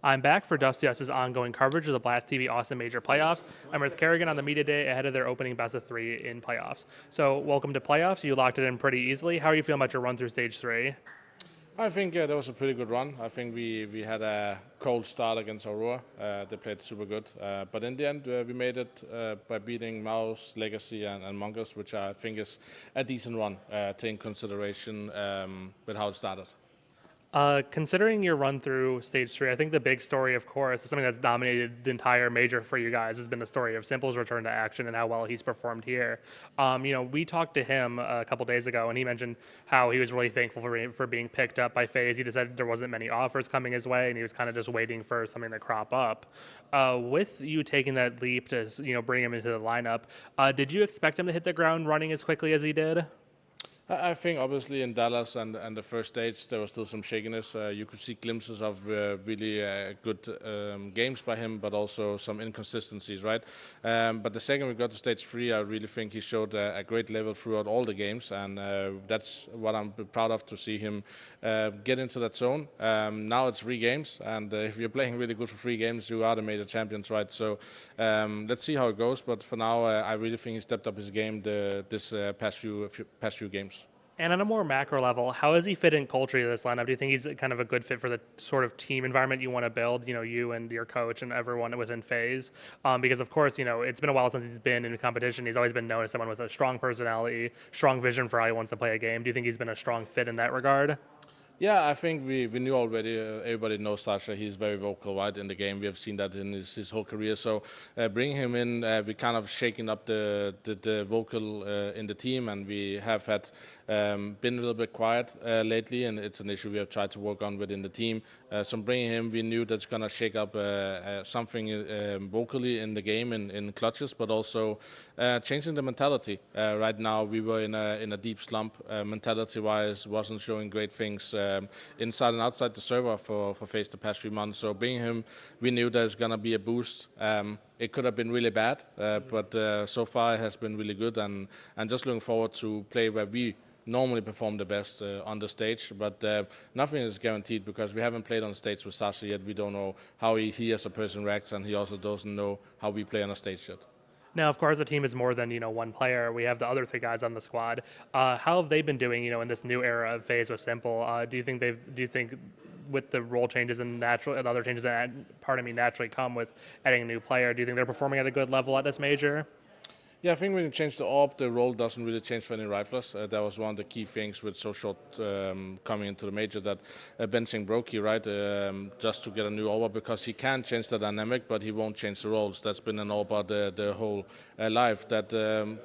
I'm back for Dusty S's ongoing coverage of the Blast TV Austin Major playoffs. I'm with karrigan on the media day ahead of their opening best of three in playoffs. So, welcome to playoffs. You locked it in pretty easily. How are you feeling about your run through stage three? I think that was a pretty good run. I think we had a cold start against Aurora. They played super good. But in the end, we made it by beating Mouse, Legacy, and Mongols, which I think is a decent run, taking consideration with how it started. Considering your run through stage three, I think the big story, of course, is something that's dominated the entire major for you guys, has been the story of s1mple's return to action and how well he's performed here. We talked to him a couple days ago, and he mentioned how he was really thankful for being picked up by FaZe. He just said there wasn't many offers coming his way, and he was kind of just waiting for something to crop up. With you taking that leap to bring him into the lineup, did you expect him to hit the ground running as quickly as he did? I think obviously in Dallas and the first stage there was still some shakiness. You could see glimpses of really good games by him, but also some inconsistencies, right? But the second we got to stage three, I really think he showed a great level throughout all the games, and that's what I'm proud of, to see him get into that zone. Now it's 3 games, and if you're playing really good for 3 games, you are the major champions, right? So let's see how it goes. But for now, I really think he stepped up his game this past few games. And on a more macro level, how does he fit in culturally to this lineup? Do you think he's kind of a good fit for the sort of team environment you want to build? You and your coach and everyone within FaZe, because of course, it's been a while since he's been in competition. He's always been known as someone with a strong personality, strong vision for how he wants to play a game. Do you think he's been a strong fit in that regard? Yeah, I think we knew already. Everybody knows Sasha. He's very vocal, right, in the game. We have seen that in his whole career. So bringing him in, we kind of shaking up the vocal in the team, and we have had been a little bit quiet lately, and it's an issue we have tried to work on within the team. So bringing him, we knew that's going to shake up something vocally in the game in clutches, but also changing the mentality. Right now, we were in a deep slump mentality-wise, wasn't showing great things inside and outside the server for FaZe the past 3 months. So bringing him, we knew there's going to be a boost. It could have been really bad, but so far it has been really good, and just looking forward to play where we normally perform the best on the stage. But nothing is guaranteed because we haven't played on stage with Sasha yet. We don't know how he as a person reacts, and he also doesn't know how we play on a stage yet. Now, of course, the team is more than one player. We have the other three guys on the squad. How have they been doing? In this new era of FaZe with s1mple? Do you think with the role changes and other changes that naturally come with adding a new player, do you think they're performing at a good level at this major? Yeah, I think when you change the AWP, the role doesn't really change for any riflers. That was one of the key things with so short coming into the major, that benching Brokey, right, just to get a new AWP, because he can change the dynamic, but he won't change the roles. That's been an AWP the whole life, that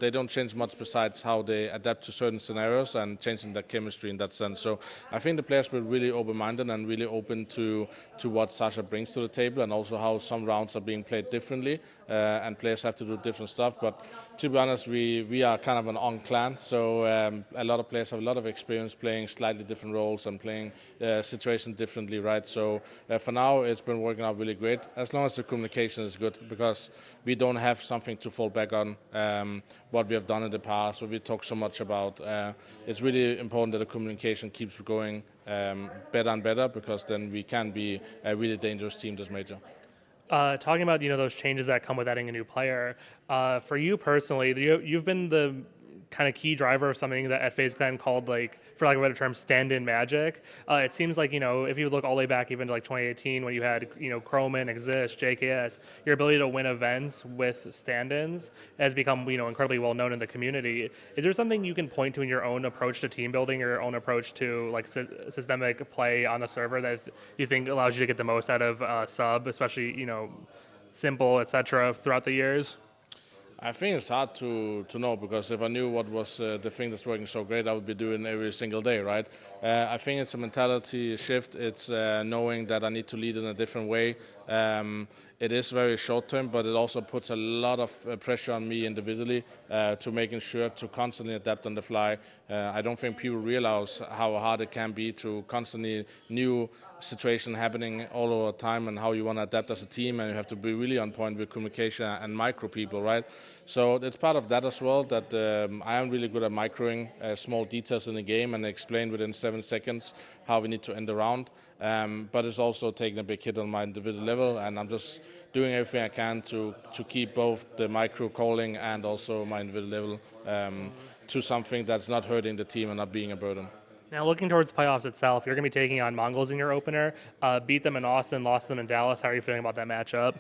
they don't change much besides how they adapt to certain scenarios and changing their chemistry in that sense. So I think the players were really open-minded and really open to what Sasha brings to the table, and also how some rounds are being played differently, and players have to do different stuff. But to be honest, we are kind of an on clan, so a lot of players have a lot of experience playing slightly different roles and playing situations differently, right? So for now, it's been working out really great, as long as the communication is good, because we don't have something to fall back on what we have done in the past, what we talk so much about. It's really important that the communication keeps going better and better, because then we can be a really dangerous team this major. Talking about those changes that come with adding a new player, for you personally, you've been the kind of key driver of something that at FaZe Clan called, like, for lack of a better term, Standin magic. It seems like if you look all the way back even to like 2018 when you had Chroman, Exist, JKS, your ability to win events with stand-ins has become incredibly well known in the community. Is there something you can point to in your own approach to team building, or your own approach to like systemic play on the server that you think allows you to get the most out of sub, especially s1mple, etc. throughout the years? I think it's hard to know, because if I knew what was the thing that's working so great, I would be doing every single day, right? I think it's a mentality shift. It's knowing that I need to lead in a different way. It is very short term, but it also puts a lot of pressure on me individually to making sure to constantly adapt on the fly. I don't think people realize how hard it can be to constantly new situation happening all over time and how you want to adapt as a team, and you have to be really on point with communication and micro people, right? So it's part of that as well, that I am really good at microing small details in the game and explain within 7 seconds how we need to end the round. But it's also taking a big hit on my individual level, and I'm just doing everything I can to keep both the micro calling and also my individual level to something that's not hurting the team and not being a burden. Now, looking towards playoffs itself, you're going to be taking on Mongols in your opener. Beat them in Austin, lost them in Dallas. How are you feeling about that matchup?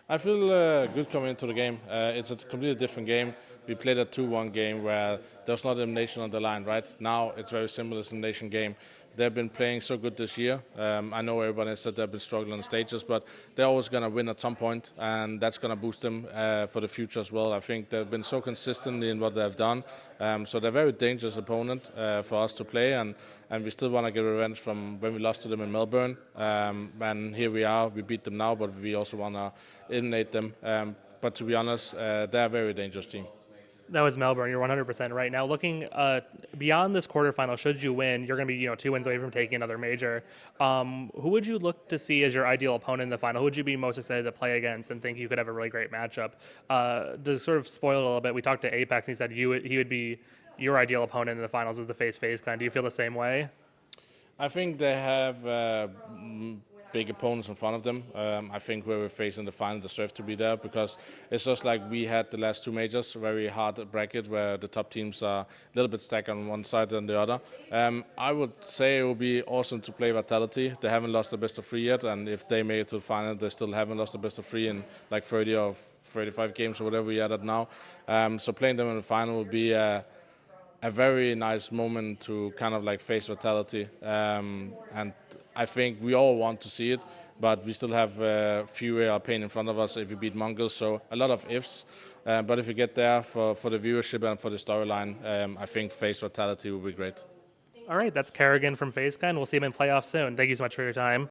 I feel good coming into the game. It's a completely different game. We played a 2-1 game where there's not elimination on the line, right? Now it's very simple elimination game. They've been playing so good this year. I know everybody said they've been struggling on the stages, but they're always going to win at some point, and that's going to boost them for the future as well. I think they've been so consistent in what they've done. So they're a very dangerous opponent for us to play, and we still want to get revenge from when we lost to them in Melbourne. And here we are. We beat them now, but we also want to eliminate them. But to be honest, they're a very dangerous team. That was Melbourne. You're 100% right. Now, looking beyond this quarterfinal, should you win, you're going to be 2 wins away from taking another major. Who would you look to see as your ideal opponent in the final? Who would you be most excited to play against and think you could have a really great matchup? To sort of spoil it a little bit, we talked to Apex and he said he would be your ideal opponent in the finals as the FaZe clan. Do you feel the same way? I think they have big opponents in front of them. I think where we're facing the final deserve to be there, because it's just like we had the last two majors, very hard bracket where the top teams are a little bit stacked on one side than the other. I would say it would be awesome to play Vitality. They haven't lost the best of three yet, and if they make it to the final, they still haven't lost the best of three in like 30 or 35 games or whatever we are at now. So playing them in the final would be a very nice moment to kind of like face Vitality, and I think we all want to see it, but we still have fewer pain in front of us if we beat Mongols, so a lot of ifs. But if we get there for the viewership and for the storyline, I think face Vitality will be great. All right, that's karrigan from FaZe clan. We'll see him in playoffs soon. Thank you so much for your time.